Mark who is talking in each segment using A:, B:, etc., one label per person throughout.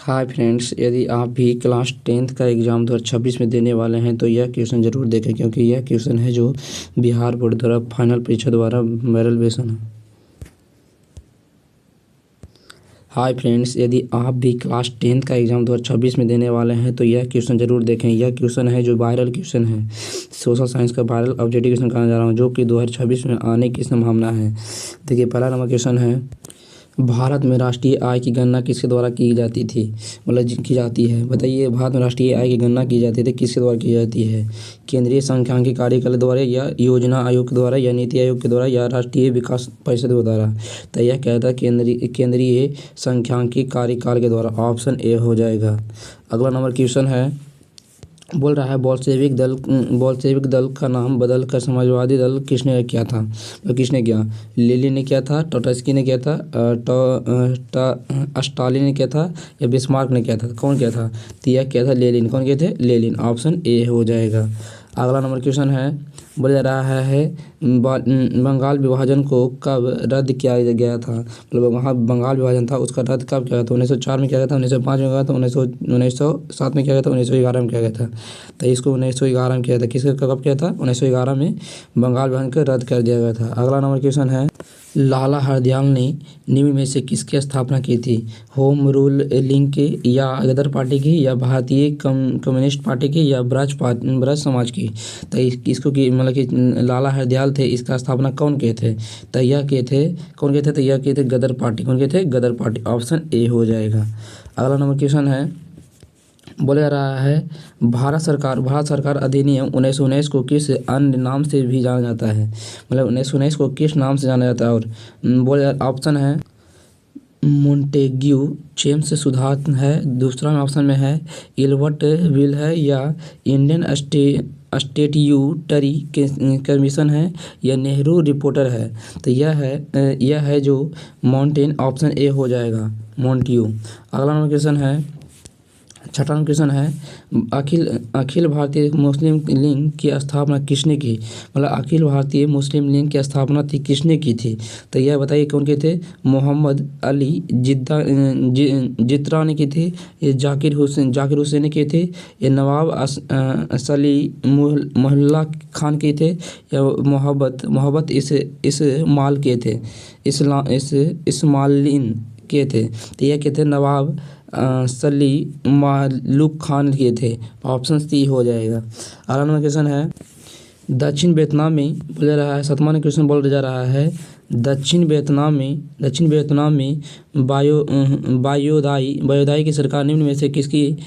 A: Hi friends, यदि आप भी क्लास 10th का एग्ज़ाम 2026 में देने वाले हैं तो यह क्वेश्चन ज़रूर देखें, क्योंकि यह क्वेश्चन है जो बिहार बोर्ड द्वारा फाइनल परीक्षा द्वारा वायरल क्वेश्चन है। हाय फ्रेंड्स, यदि आप भी क्लास 10th का एग्ज़ाम 2026 में देने वाले हैं तो यह क्वेश्चन ज़रूर देखें। यह क्वेश्चन है जो वायरल क्वेश्चन है, सोशल साइंस का वायरल ऑब्जेक्टिव क्वेश्चन करने जा रहा हूँ, जो कि 2026 में आने की संभावना है। देखिए, पहला नंबर क्वेश्चन है, भारत में राष्ट्रीय आय की गणना किसके द्वारा की जाती थी, मतलब की जाती है। बताइए, भारत में राष्ट्रीय आय की गणना की जाती थी किसके द्वारा की जाती है? केंद्रीय सांख्यिकी कार्यकाल द्वारा, या योजना आयोग के द्वारा, या नीति आयोग के द्वारा, या राष्ट्रीय विकास परिषद के द्वारा? तो यह कहता है केंद्रीय सांख्यिकी कार्यकाल के द्वारा। ऑप्शन ए हो जाएगा। अगला नंबर क्वेश्चन है, बोल रहा है, बोल्शेविक दल का नाम बदलकर समाजवादी दल किसने किया था? तो किसने किया? लेनिन ने किया था, ट्रोट्स्की ने किया था, स्टालिन ने किया था, या बिस्मार्क ने किया था? कौन किया था? तो यह किया था लेनिन। कौन किए थे? लेनिन। ऑप्शन ए हो जाएगा। अगला नंबर क्वेश्चन है, बोला जा रहा है, बंगाल विभाजन को कब रद्द किया गया था? मतलब वहाँ बंगाल विभाजन था, उसका रद्द कब किया गया था? 1904 में किया गया था, 1905 में किया गया था, 1907 में किया गया था, 1911 में किया गया था? तो इसको 1911 में किया था। किसके कब किया था? 1911 में बंगाल विभाजन को रद्द कर दिया गया था। अगला नंबर क्वेश्चन है, लाला हरदयाल ने निम्न में से किसकी स्थापना की थी? होम रूल लीग के, या गदर पार्टी की, या भारतीय कम्युनिस्ट पार्टी की, या ब्रज समाज की? तो इसको की मतलब कि लाला हरदयाल थे, इसका स्थापना कौन किए थे? तो यह किए थे, कौन किए थे? तो यह किए थे गदर पार्टी। कौन किए थे? गदर पार्टी। ऑप्शन ए हो जाएगा। अगला नंबर क्वेश्चन है, बोला जा रहा है, भारत सरकार अधिनियम 1919 को किस अन्य नाम से भी जाना जाता है? मतलब 1919 को किस नाम से जाना जाता है? और बोले, ऑप्शन है मोंटेग्यू जेम्स सुधार है, दूसरा ऑप्शन में है इल्बर्ट विल है, या इंडियन स्टेट्यूटरी कमीशन है, या नेहरू रिपोर्टर है? तो यह है जो माउंटेन। ऑप्शन ए हो जाएगा, मोंटेग्यू। अगला नंबर क्वेश्चन है, छठा क्वेश्चन है, अखिल भारतीय मुस्लिम लीग की स्थापना किसने की? मतलब अखिल भारतीय मुस्लिम लीग की स्थापना किसने की थी? तो यह बताइए, कौन के थे? मोहम्मद अली जित्रा ने की थी, ये जाकिर हुसैन ने किए थे, ये नवाब सलीमुल्लाह खान के थे, या मोहब्बत इस्माइल के थे, इस्माइलिन के थे? तो यह के थे नवाब सलीमुल्लाह खान किए थे। ऑप्शन सी हो जाएगा। अगला नंबर क्वेश्चन है, दक्षिण वियतनाम में बोला रहा है, सातवां क्वेश्चन बोल जा रहा है, दक्षिण वियतनाम में वायोदाई की सरकार निम्न में से किसकी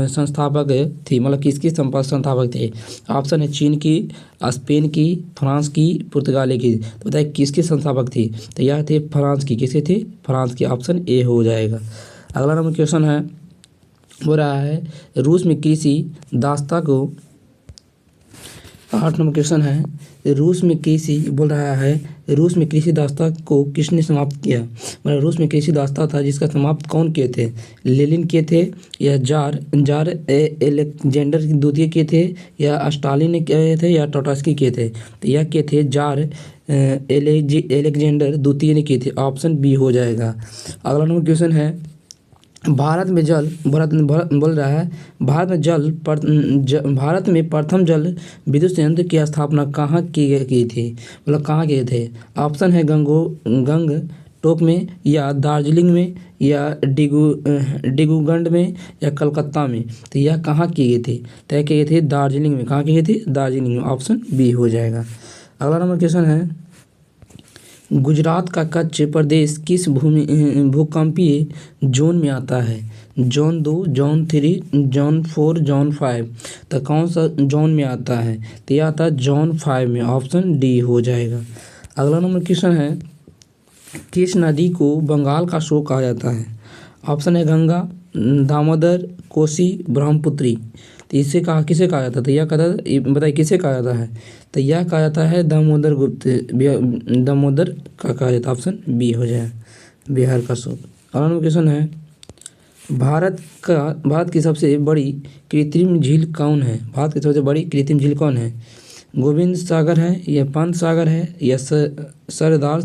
A: संस्थापक थी? मतलब किसकी संस्थापक थे? ऑप्शन है चीन की, स्पेन की, फ्रांस की, पुर्तगाली की? तो बताइए किसकी संस्थापक थी? तो यह थे फ्रांस की। किसकी थी? फ्रांस की। ऑप्शन ए हो जाएगा। अगला नंबर क्वेश्चन है, हो रहा है, रूस में कृषि दास्ता को, 8 नंबर क्वेश्चन है, रूस में कृषि दास्ता को किसने समाप्त किया? मतलब रूस में कृषि दास्ता था, जिसका समाप्त कौन किए थे? लेनिन किए थे, या जार एलेक्जेंडर द्वितीय किए थे, या स्टालिन ने किए थे, या ट्रोट्स्की किए थे? तो यह किए थे जार एलेक्जेंडर द्वितीय ने किए थे। ऑप्शन बी हो जाएगा। अगला नंबर क्वेश्चन है, भारत में प्रथम जल विद्युत संयंत्र की स्थापना कहाँ की थी? मतलब कहाँ किए थे? ऑप्शन है गंगटोक में, या दार्जिलिंग में, या डिब्रूगढ़ में, या कलकत्ता में? तो यह कहाँ की गई थी? तय किए थे दार्जिलिंग में। कहाँ की गई थी? दार्जिलिंग में। ऑप्शन बी हो जाएगा। अगला नंबर क्वेश्चन है, गुजरात का कच्छ प्रदेश किस भूकंपीय जोन में आता है? Zone 2, zone 3, zone 4, zone 5? तो कौन सा जोन में आता है? तो यह आता है जोन 5 में। ऑप्शन डी हो जाएगा। अगला नंबर क्वेश्चन है, किस नदी को बंगाल का शोक कहा जाता है? ऑप्शन है गंगा, दामोदर, कोसी, ब्रह्मपुत्री? तो किसे कहा जाता है? तो यह बताइए किसे कहा जाता है? तो यह कहा जाता है दामोदर का कहा जाता है। ऑप्शन बी हो जाए, बिहार का शोक। अगला क्वेश्चन है, भारत की सबसे बड़ी कृत्रिम झील कौन है? भारत की सबसे बड़ी कृत्रिम झील कौन है? गोविंद सागर है, या पंत सागर है, या सरदार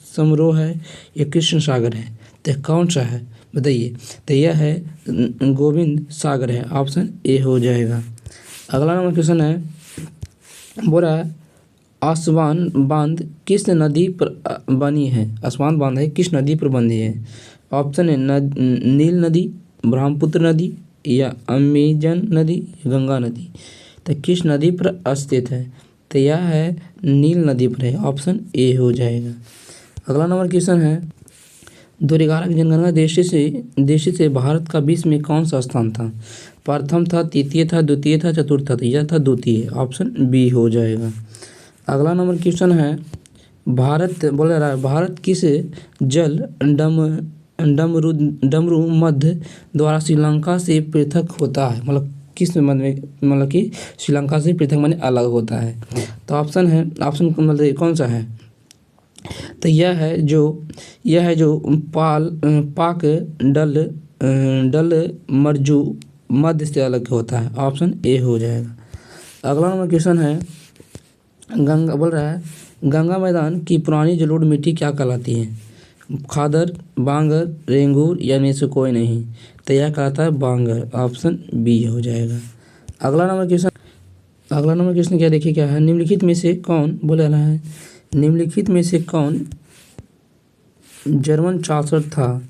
A: सरोवर है, या कृष्ण सागर है? तो कौन सा है? बताइए। तो यह है गोविंद सागर है, ऑप्शन ए हो जाएगा। अगला नंबर क्वेश्चन है, बोल रहा है आसवान बांध किस नदी पर बनी है? आसवान बांध है किस नदी पर बनी है? ऑप्शन है नील नदी, ब्रह्मपुत्र नदी या अमेजन नदी, गंगा नदी। तो किस नदी पर स्थित है? तो यह है नील नदी पर है, ऑप्शन ए हो जाएगा। अगला नंबर क्वेश्चन है, 2011 की जनगणना देश से भारत का विश्व में कौन सा स्थान था? प्रथम था, तृतीय था, द्वितीय था, चतुर्थ था? यह था द्वितीय, ऑप्शन बी हो जाएगा। अगला नंबर क्वेश्चन है, भारत बोल रहा है भारत किस जल डमरू मध्य द्वारा श्रीलंका से पृथक होता है? मतलब किस मध्य में, मतलब कि श्रीलंका से पृथक माने अलग होता है। तो ऑप्शन मतलब कौन सा है? तो यह है जो पाक डल मर्जू मध्य से अलग होता है, ऑप्शन ए हो जाएगा। अगला नंबर क्वेश्चन है, गंगा बोल रहा है गंगा मैदान की पुरानी जलोढ़ मिट्टी क्या कहलाती है? खादर, बांगर, रेंगूर या इनमें से कोई नहीं? तो यह कहलाता है बांगर, ऑप्शन बी हो जाएगा। अगला नंबर क्वेश्चन क्या देखिए क्या है, निम्नलिखित में से कौन बोल रहा है निम्नलिखित में से कौन जर्मन चांसलर था